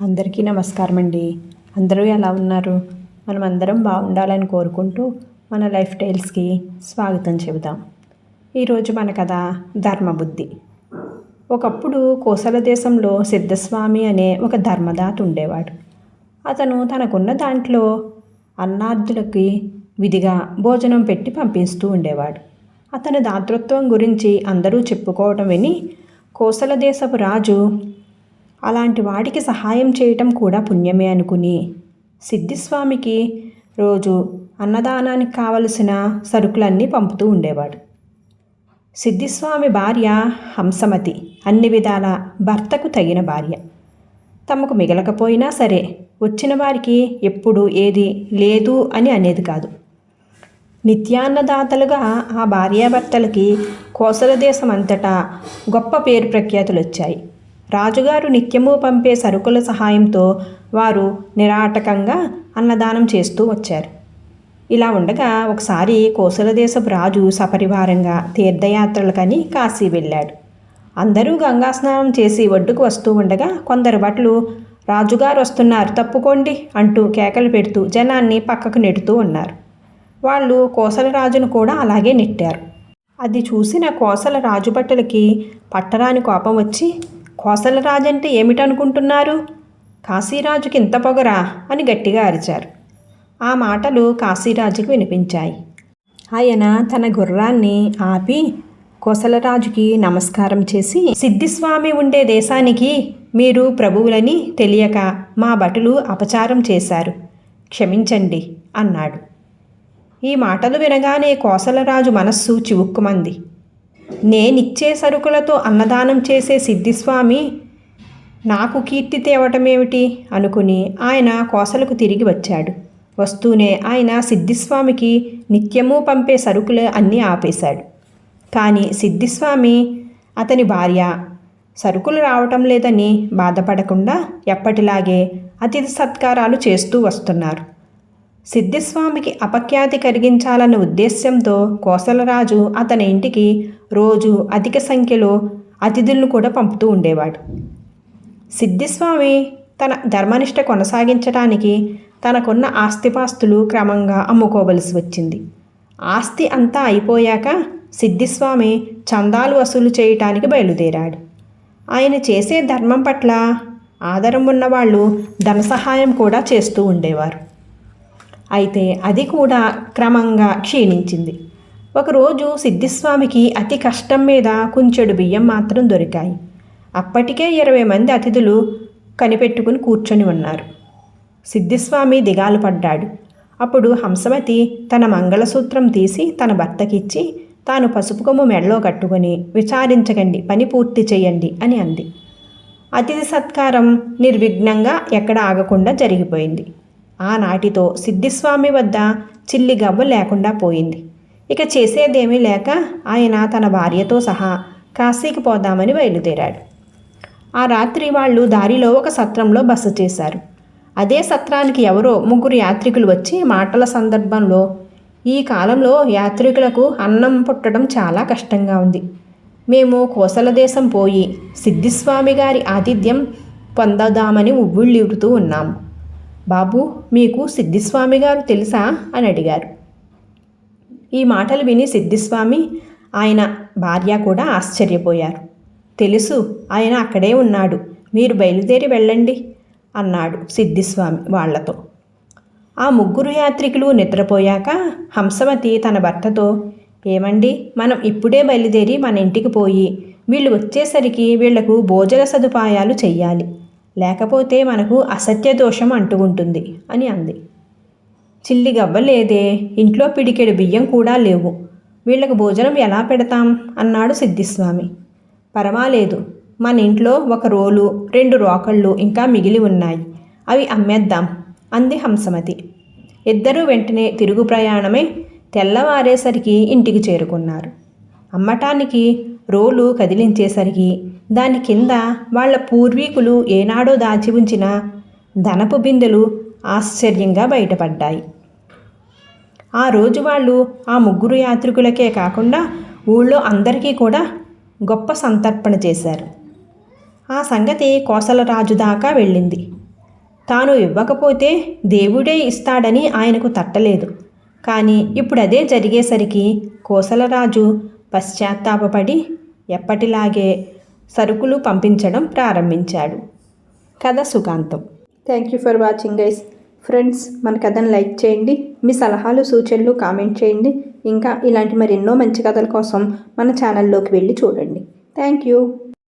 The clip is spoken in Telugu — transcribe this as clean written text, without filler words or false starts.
అందరికీ నమస్కారం అండి. అందరూ ఎలా ఉన్నారు? మనం అందరం బాగుండాలని కోరుకుంటూ మన లైఫ్ స్టైల్స్కి స్వాగతం చెబుదాం. ఈరోజు మన కథ ధర్మబుద్ధి. ఒకప్పుడు కోసల దేశంలో సిద్ధస్వామి అనే ఒక ధర్మదాత ఉండేవాడు. అతను తనకున్న దాంట్లో అన్నార్థులకి విధిగా భోజనం పెట్టి పంపిస్తూ ఉండేవాడు. అతని దాతృత్వం గురించి అందరూ చెప్పుకోవటం విని కోసల దేశపు రాజు అలాంటి వాడికి సహాయం చేయటం కూడా పుణ్యమే అనుకుని సిద్ధిస్వామికి రోజు అన్నదానానికి కావలసిన సరుకులన్నీ పంపుతూ ఉండేవాడు. సిద్ధిస్వామి భార్య హంసమతి అన్ని విధాల భర్తకు తగిన భార్య. తమకు మిగలకపోయినా సరే వచ్చిన వారికి ఎప్పుడు ఏది లేదు అని అనేది కాదు. నిత్యాన్నదాతలుగా ఆ భార్యాభర్తలకి కోసల దేశం అంతటా గొప్ప పేరు ప్రఖ్యాతులు వచ్చాయి. రాజుగారు నిత్యము పంపే సరుకుల సహాయంతో వారు నిరాటకంగా అన్నదానం చేస్తూ వచ్చారు. ఇలా ఉండగా ఒకసారి కోసల దేశపు రాజు సపరివారంగా తీర్థయాత్రలకని కాశీ వెళ్ళాడు. అందరూ గంగా స్నానం చేసి ఒడ్డుకు వస్తూ ఉండగా కొందరు భటులు రాజుగారు వస్తున్నారు, తప్పుకోండి అంటూ కేకలు పెడుతూ జనాన్ని పక్కకు నెడుతూ ఉన్నారు. వాళ్ళు కోసల రాజును కూడా అలాగే నెట్టారు. అది చూసిన కోసల రాజు భటులకి పట్టరాని కోపం వచ్చి, కోసల రాజు అంటే ఏమిటనుకుంటున్నారు? కాశీరాజుకి ఇంత పొగరా అని గట్టిగా అరిచారు. ఆ మాటలు కాశీరాజుకు వినిపించాయి. ఆయన తన గుర్రాన్ని ఆపి కోసలరాజుకి నమస్కారం చేసి, సిద్ధిస్వామి ఉండే దేశానికి మీరు ప్రభువులని తెలియక మా భటులు అపచారం చేశారు, క్షమించండి అన్నాడు. ఈ మాటలు వినగానే కోసలరాజు మనస్సు చివుక్కుమంది. నేనిచ్చే సరుకులతో అన్నదానం చేసే సిద్ధిస్వామి నాకు కీర్తి తేవటమేమిటి అనుకుని ఆయన కోసలకు తిరిగి వచ్చాడు. వస్తూనే ఆయన సిద్ధిస్వామికి నిత్యము పంపే సరుకులు అన్నీ ఆపేశాడు. కానీ సిద్ధిస్వామి అతని భార్య సరుకులు రావటం లేదని బాధపడకుండా ఎప్పటిలాగే అతిథి సత్కారాలు చేస్తూ వస్తున్నారు. సిద్ధిస్వామికి అపఖ్యాతి కలిగించాలన్న ఉద్దేశ్యంతో కోసలరాజు అతని ఇంటికి రోజు అధిక సంఖ్యలో అతిథులను కూడా పంపుతూ ఉండేవాడు. సిద్ధిస్వామి తన ధర్మనిష్ట కొనసాగించడానికి తనకున్న ఆస్తిపాస్తులు క్రమంగా అమ్ముకోవలసి వచ్చింది. ఆస్తి అంతా అయిపోయాక సిద్ధిస్వామి చందాలు వసూలు చేయటానికి బయలుదేరాడు. ఆయన చేసే ధర్మం పట్ల ఆదరం ఉన్నవాళ్ళు ధన సహాయం కూడా చేస్తూ ఉండేవారు. అయితే అది కూడా క్రమంగా క్షీణించింది. ఒకరోజు సిద్ధిస్వామికి అతి కష్టం మీద కుంచెడు బియ్యం మాత్రం దొరికాయి. అప్పటికే 20 మంది అతిథులు కనిపెట్టుకుని కూర్చొని ఉన్నారు. సిద్ధిస్వామి దిగాలు పడ్డాడు. అప్పుడు హంసమతి తన మంగళసూత్రం తీసి తన భర్తకిచ్చి తాను పసుపు కొమ్ము మెడలో కట్టుకొని, విచారించకండి, పని పూర్తి చేయండి అని అంది. అతిథి సత్కారం నిర్విఘ్నంగా ఎక్కడ ఆగకుండా జరిగిపోయింది. ఆనాటితో సిద్ధిస్వామి వద్ద చిల్లి గవ్వ లేకుండా పోయింది. ఇక చేసేదేమీ లేక ఆయన తన భార్యతో సహా కాశీకి పోదామని బయలుదేరాడు. ఆ రాత్రి వాళ్ళు దారిలో ఒక సత్రంలో బస చేశారు. అదే సత్రానికి ఎవరో 3 యాత్రికులు వచ్చి మాటల సందర్భంలో, ఈ కాలంలో యాత్రికులకు అన్నం పుట్టడం చాలా కష్టంగా ఉంది. మేము కోసల దేశం పోయి సిద్ధిస్వామి గారి ఆతిథ్యం పొందదామని ఉవ్విళ్ళూరుతూ ఉన్నాము. బాబు, మీకు సిద్ధిస్వామి గారు తెలుసా అని అడిగారు. ఈ మాటలు విని సిద్ధిస్వామి ఆయన భార్య కూడా ఆశ్చర్యపోయారు. తెలుసు, ఆయన అక్కడే ఉన్నాడు, మీరు బయలుదేరి వెళ్ళండి అన్నాడు సిద్ధిస్వామి వాళ్లతో. ఆ 3 యాత్రికులు నిద్రపోయాక హంసవతి తన భర్తతో, ఏమండి, మనం ఇప్పుడే బయలుదేరి మన ఇంటికి పోయి వీళ్ళు వచ్చేసరికి వీళ్లకు భోజన సదుపాయాలు చెయ్యాలి, లేకపోతే మనకు అసత్య దోషం అంటుకుంటుంది అని అంది. చిల్లి గవ్వ లేదే, ఇంట్లో పిడికెడు బియ్యం కూడా లేవు, వీళ్లకు భోజనం ఎలా పెడతాం అన్నాడు సిద్ధిస్వామి. పర్వాలేదు, మన ఇంట్లో 1 రోలు 2 రోకళ్ళు ఇంకా మిగిలి ఉన్నాయి, అవి అమ్మేద్దాం అంది హంసమతి. ఇద్దరూ వెంటనే తిరుగు ప్రయాణమై తెల్లవారేసరికి ఇంటికి చేరుకున్నారు. అమ్మటానికి రోలు కదిలించేసరికి దాని కింద వాళ్ళ పూర్వీకులు ఏనాడో దాచి ఉంచిన ధనపు బిందెలు ఆశ్చర్యంగా బయటపడ్డాయి. ఆ రోజు వాళ్ళు ఆ 3 యాత్రికులకే కాకుండా ఊళ్ళో అందరికీ కూడా గొప్ప సంతర్పణ చేశారు. ఆ సంగతి కోసలరాజు దాకా వెళ్ళింది. తాను ఇవ్వకపోతే దేవుడే ఇస్తాడని ఆయనకు తట్టలేదు. కానీ ఇప్పుడు అదే జరిగేసరికి కోసలరాజు పశ్చాత్తాపపడి ఎప్పటిలాగే సరుకులు పంపించడం ప్రారంభించాడు. కథ సుఖాంతం. Thank you for watching guys. Friends, మన కథను లైక్ చేయండి. మీ సలహాలు సూచనలు కామెంట్ చేయండి. ఇంకా ఇలాంటి మరెన్నో మంచి కథల కోసం మన ఛానల్లోకి వెళ్ళి చూడండి. Thank you.